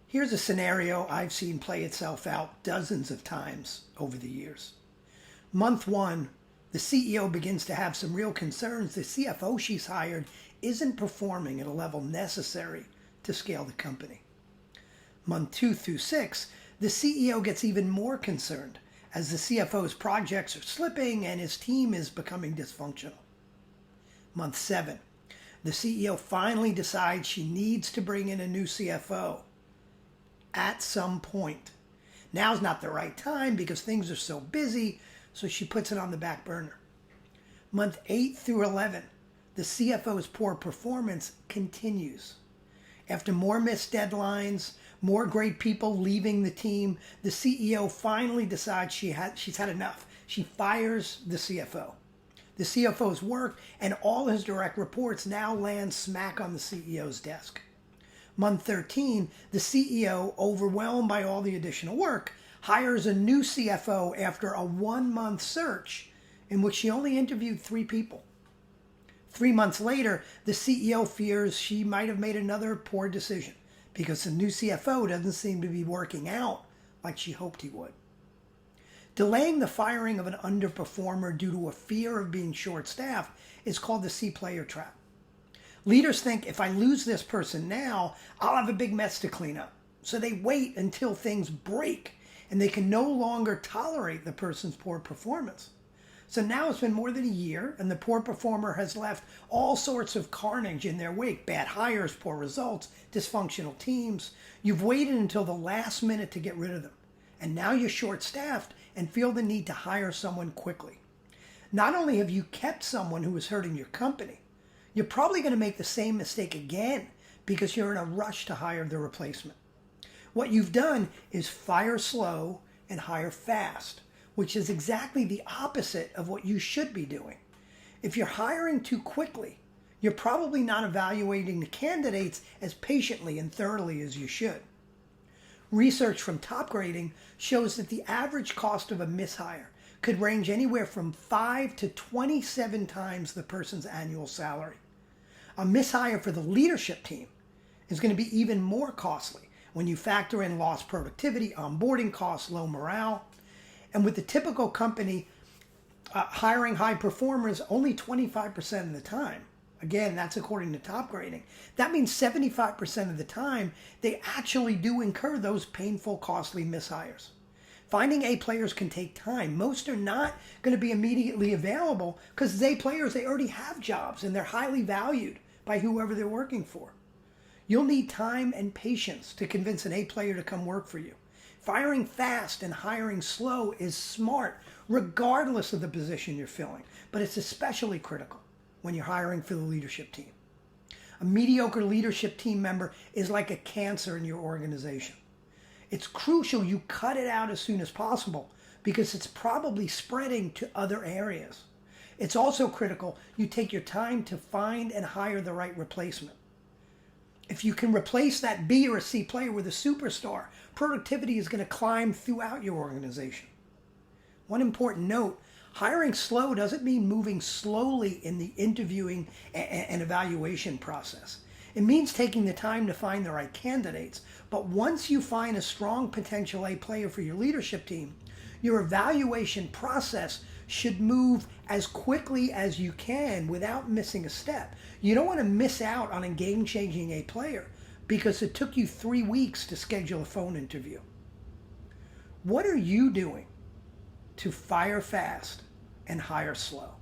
Here's a scenario I've seen play itself out dozens of times over the years. Month one, the CEO begins to have some real concerns. The CFO she's hired isn't performing at a level necessary to scale the company. Month 2 through 6, the CEO gets even more concerned as the CFO's projects are slipping and his team is becoming dysfunctional. Month 7, the CEO finally decides she needs to bring in a new CFO at some point. Now's not the right time because things are so busy, so she puts it on the back burner. Month 8 through 11, the CFO's poor performance continues. After more missed deadlines, more great people leaving the team, the CEO finally decides she's had enough. She fires the CFO. The CFO's work and all his direct reports now land smack on the CEO's desk. Month 13, the CEO, overwhelmed by all the additional work, hires a new CFO after a 1-month search in which she only interviewed 3 people. 3 months later, the CEO fears she might have made another poor decision because the new CFO doesn't seem to be working out like she hoped he would. Delaying the firing of an underperformer due to a fear of being short-staffed is called the C-player trap. Leaders think if I lose this person now, I'll have a big mess to clean up. So they wait until things break and they can no longer tolerate the person's poor performance. So now it's been more than a year and the poor performer has left all sorts of carnage in their wake. Bad hires, poor results, dysfunctional teams. You've waited until the last minute to get rid of them. And now you're short-staffed and feel the need to hire someone quickly. Not only have you kept someone who is hurting your company, you're probably going to make the same mistake again because you're in a rush to hire the replacement. What you've done is fire slow and hire fast, which is exactly the opposite of what you should be doing. If you're hiring too quickly, you're probably not evaluating the candidates as patiently and thoroughly as you should. Research from Top Grading shows that the average cost of a mishire could range anywhere from 5 to 27 times the person's annual salary. A mishire for the leadership team is going to be even more costly when you factor in lost productivity, onboarding costs, low morale. And with the typical company hiring high performers only 25% of the time, again, that's according to Top Grading, that means 75% of the time they actually do incur those painful, costly mishires. Finding A players can take time. Most are not going to be immediately available because A players, they already have jobs and they're highly valued by whoever they're working for. You'll need time and patience to convince an A player to come work for you. Firing fast and hiring slow is smart, regardless of the position you're filling, but it's especially critical when you're hiring for the leadership team. A mediocre leadership team member is like a cancer in your organization. It's crucial you cut it out as soon as possible because it's probably spreading to other areas. It's also critical you take your time to find and hire the right replacement. If you can replace that B or a C player with a superstar, productivity is going to climb throughout your organization. One important note, hiring slow doesn't mean moving slowly in the interviewing and evaluation process. It means taking the time to find the right candidates. But once you find a strong potential A player for your leadership team, your evaluation process should move as quickly as you can without missing a step. You don't want to miss out on a game-changing A player because it took you 3 weeks to schedule a phone interview. What are you doing to fire fast and hire slow?